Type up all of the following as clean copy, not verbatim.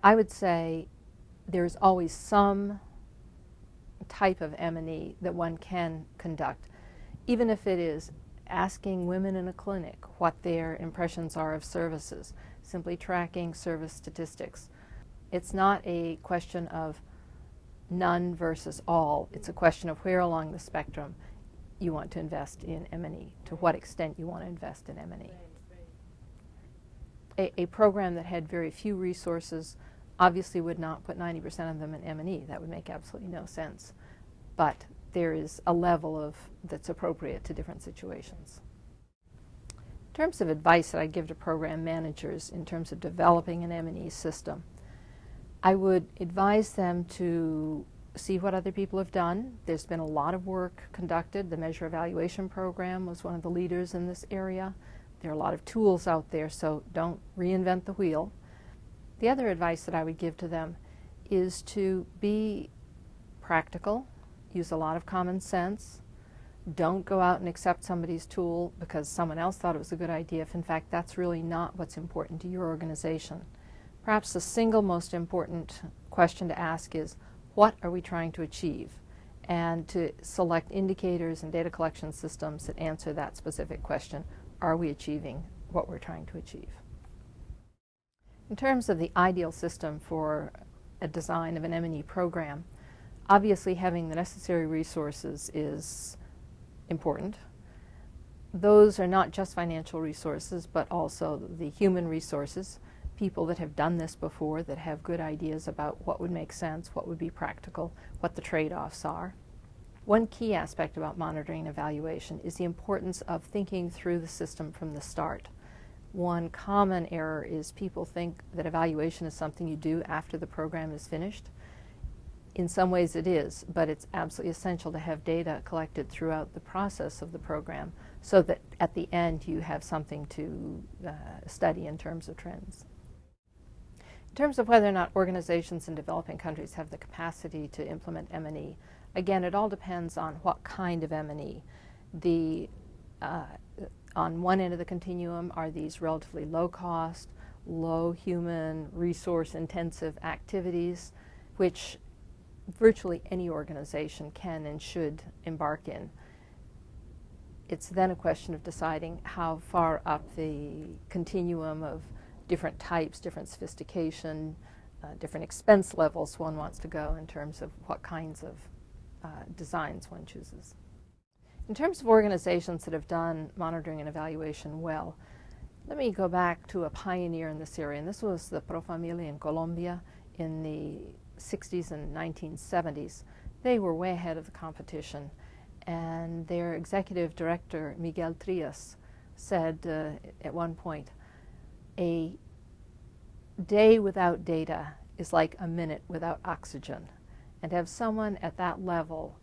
I would say there's always some type of M&E that one can conduct, even if it is asking women in a clinic what their impressions are of services, simply tracking service statistics. It's not a question of none versus all. It's a question of where along the spectrum you want to invest in M&E, to what extent you want to invest in M&E. A program that had very few resources obviously would not put 90% of them in M&E. That would make absolutely no sense. But there is a level that's appropriate to different situations. In terms of advice that I give to program managers in terms of developing an M&E system, I would advise them to see what other people have done. There's been a lot of work conducted. The Measure Evaluation Program was one of the leaders in this area. There are a lot of tools out there, so don't reinvent the wheel. The other advice that I would give to them is to be practical, use a lot of common sense. Don't go out and accept somebody's tool because someone else thought it was a good idea if in fact that's really not what's important to your organization. Perhaps the single most important question to ask is, what are we trying to achieve? And to select indicators and data collection systems that answer that specific question. Are we achieving what we're trying to achieve? In terms of the ideal system for a design of an M&E program, obviously having the necessary resources is important. Those are not just financial resources, but also the human resources, people that have done this before, that have good ideas about what would make sense, what would be practical, what the trade-offs are. One key aspect about monitoring and evaluation is the importance of thinking through the system from the start. One common error is people think that evaluation is something you do after the program is finished. In some ways it is, but it's absolutely essential to have data collected throughout the process of the program so that at the end you have something to study in terms of trends. In terms of whether or not organizations in developing countries have the capacity to implement M&E, again, it all depends on what kind of M&E. On one end of the continuum are these relatively low-cost, low human resource intensive activities which virtually any organization can and should embark in. It's then a question of deciding how far up the continuum of different types, different sophistication, different expense levels one wants to go in terms of what kinds of designs one chooses. In terms of organizations that have done monitoring and evaluation well, let me go back to a pioneer in this area, and this was the Pro Familia in Colombia in the 60s and 1970s. They were way ahead of the competition, and their executive director, Miguel Trias, said at one point, a day without data is like a minute without oxygen. And to have someone at that level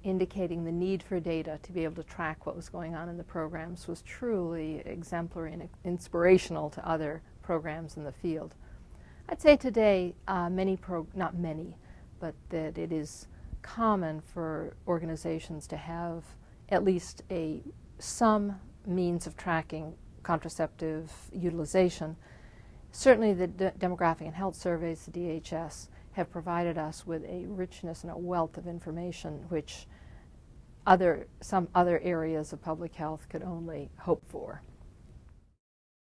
indicating the need for data to be able to track what was going on in the programs was truly exemplary and inspirational to other programs in the field. I'd say today, not many, but that it is common for organizations to have at least some means of tracking contraceptive utilization. Certainly the demographic and health surveys, the DHS, have provided us with a richness and a wealth of information which some other areas of public health could only hope for.